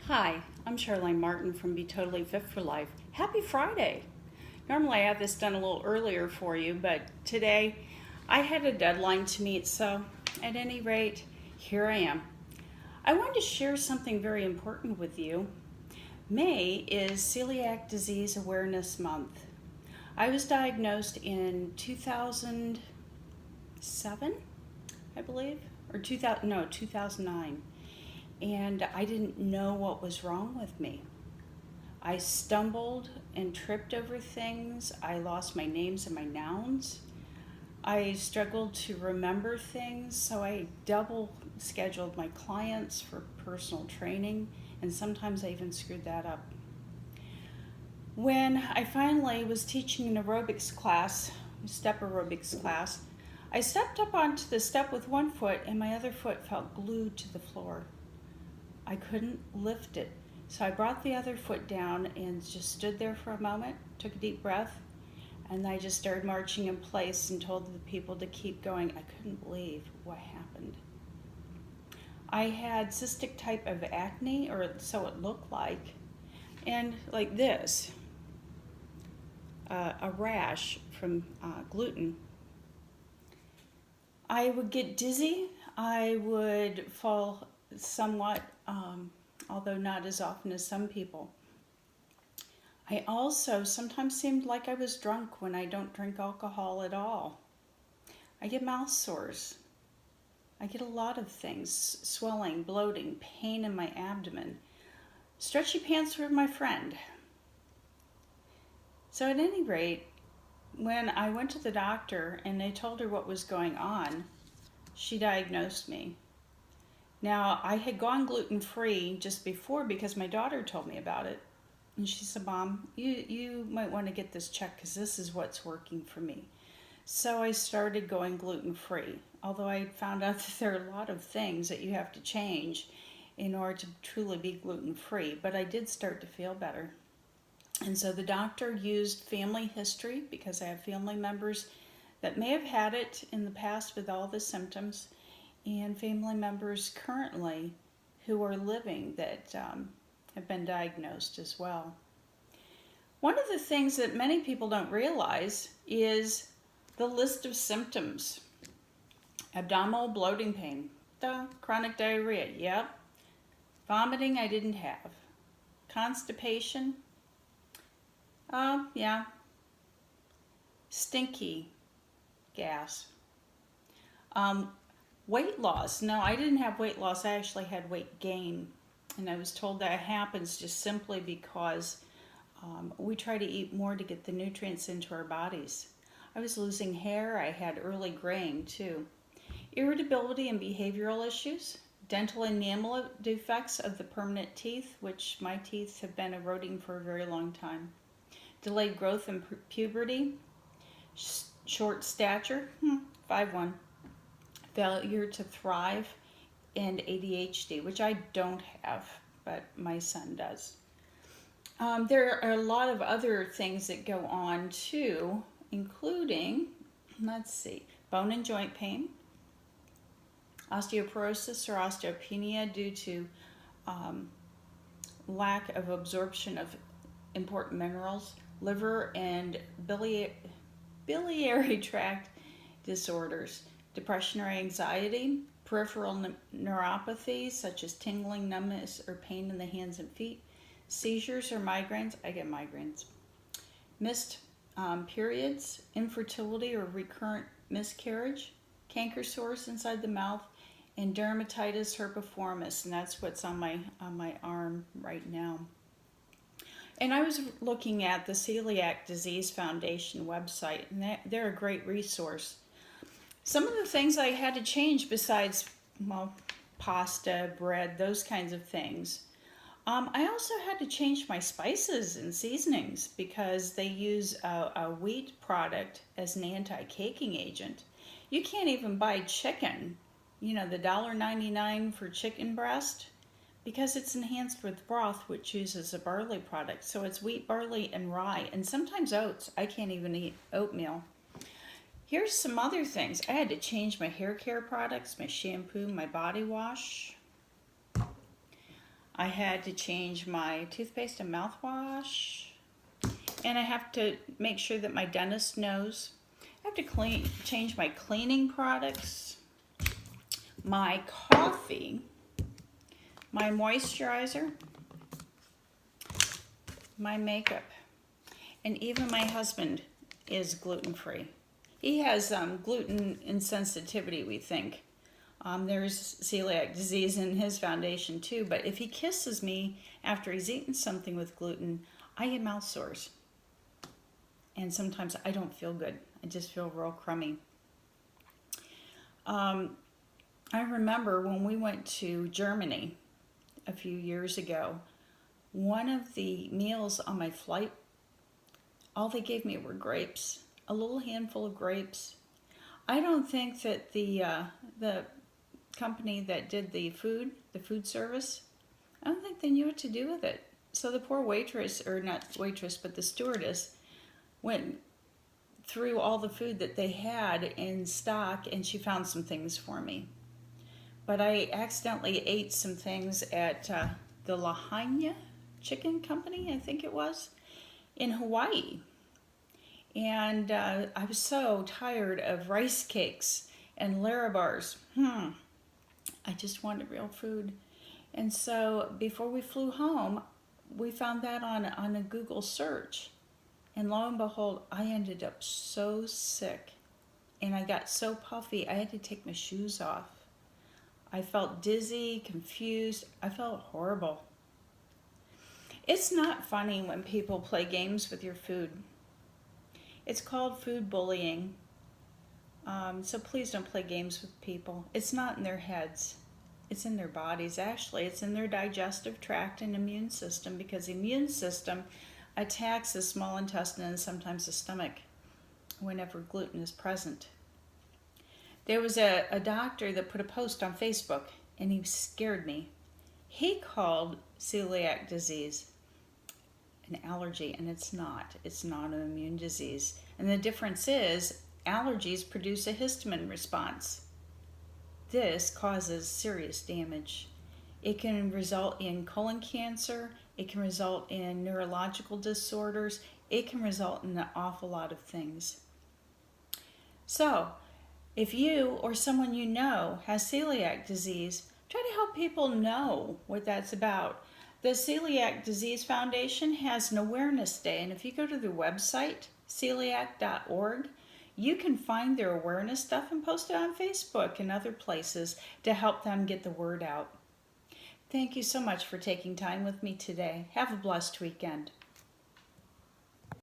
Hi, I'm Charlene Martin from Be Totally Fit for Life. Happy Friday! Normally I have this done a little earlier for you, but today I had a deadline to meet, so at any rate, here I am. I wanted to share something very important with you. May is Celiac Disease Awareness Month. I was diagnosed in 2007, I believe, or 2009. And I didn't know what was wrong with me. I stumbled and tripped over things. I lost my names and my nouns. I struggled to remember things, so I double scheduled my clients for personal training, and sometimes I even screwed that up. When I finally was teaching an aerobics class, step aerobics class, I stepped up onto the step with one foot and my other foot felt glued to the floor. I couldn't lift it. So I brought the other foot down and just stood there for a moment, took a deep breath, and I just started marching in place and told the people to keep going. I couldn't believe what happened. I had cystic type of acne, or so it looked like, and like this, a rash from gluten. I would get dizzy. I would fall somewhat, although not as often as some people. I also sometimes seemed like I was drunk when I don't drink alcohol at all. I get mouth sores. I get a lot of things, swelling, bloating, pain in my abdomen. Stretchy pants were my friend. So at any rate, when I went to the doctor and they told her what was going on, she diagnosed me. Now, I had gone gluten-free just before because my daughter told me about it. And she said, Mom, you might want to get this checked because this is what's working for me. So I started going gluten-free, although I found out that there are a lot of things that you have to change in order to truly be gluten-free. But I did start to feel better. And so the doctor used family history because I have family members that may have had it in the past with all the symptoms, and family members currently who are living that have been diagnosed as well. One of the things that many people don't realize is the list of symptoms. Abdominal bloating pain, chronic diarrhea, yep. Vomiting I didn't have. Constipation, yeah. Stinky gas. Weight loss. No, I didn't have weight loss. I actually had weight gain. And I was told that happens just simply because we try to eat more to get the nutrients into our bodies. I was losing hair. I had early graying too. Irritability and behavioral issues. Dental enamel defects of the permanent teeth, which my teeth have been eroding for a very long time. Delayed growth and puberty. Short stature, 5'1". Failure to thrive, and ADHD, which I don't have, but my son does. There are a lot of other things that go on too, including, bone and joint pain, osteoporosis or osteopenia due to lack of absorption of important minerals, liver and biliary tract disorders, depression or anxiety, peripheral neuropathy such as tingling, numbness, or pain in the hands and feet, seizures or migraines. I get migraines. Missed periods, infertility or recurrent miscarriage, canker sores inside the mouth, and dermatitis herpetiformis, and that's what's on my arm right now. And I was looking at the Celiac Disease Foundation website, and they're a great resource. Some of the things I had to change besides, pasta, bread, those kinds of things. I also had to change my spices and seasonings because they use a wheat product as an anti-caking agent. You can't even buy chicken, the $1.99 for chicken breast, because it's enhanced with broth, which uses a barley product. So it's wheat, barley, and rye, and sometimes oats. I can't even eat oatmeal. Here's some other things. I had to change my hair care products, my shampoo, my body wash. I had to change my toothpaste and mouthwash. And I have to make sure that my dentist knows. I have to change my cleaning products, my coffee, my moisturizer, my makeup, and even my husband is gluten-free. He has gluten insensitivity, we think. There's celiac disease in his foundation too, but if he kisses me after he's eaten something with gluten, I get mouth sores. And sometimes I don't feel good. I just feel real crummy. I remember when we went to Germany a few years ago, one of the meals on my flight, all they gave me were grapes, a little handful of grapes. I don't think that the company that did the food service, I don't think they knew what to do with it. So the poor waitress, or not waitress, but the stewardess, went through all the food that they had in stock, and she found some things for me. But I accidentally ate some things at the Lahaina Chicken Company, I think it was, in Hawaii. And I was so tired of rice cakes and Larabars. I just wanted real food. And so before we flew home, we found that on a Google search. And lo and behold, I ended up so sick. And I got so puffy, I had to take my shoes off. I felt dizzy, confused. I felt horrible. It's not funny when people play games with your food. It's called food bullying. So please don't play games with people. It's not in their heads. It's in their bodies. Actually, it's in their digestive tract and immune system, because the immune system attacks the small intestine and sometimes the stomach whenever gluten is present. There was a doctor that put a post on Facebook, and he scared me. He called celiac disease an allergy, and it's not. It's not an immune disease. And the difference is allergies produce a histamine response. This causes serious damage. It can result in colon cancer. It can result in neurological disorders. It can result in an awful lot of things. So, if you or someone you know has celiac disease, try to help people know what that's about. The Celiac Disease Foundation has an awareness day, and if you go to their website, celiac.org, you can find their awareness stuff and post it on Facebook and other places to help them get the word out. Thank you so much for taking time with me today. Have a blessed weekend.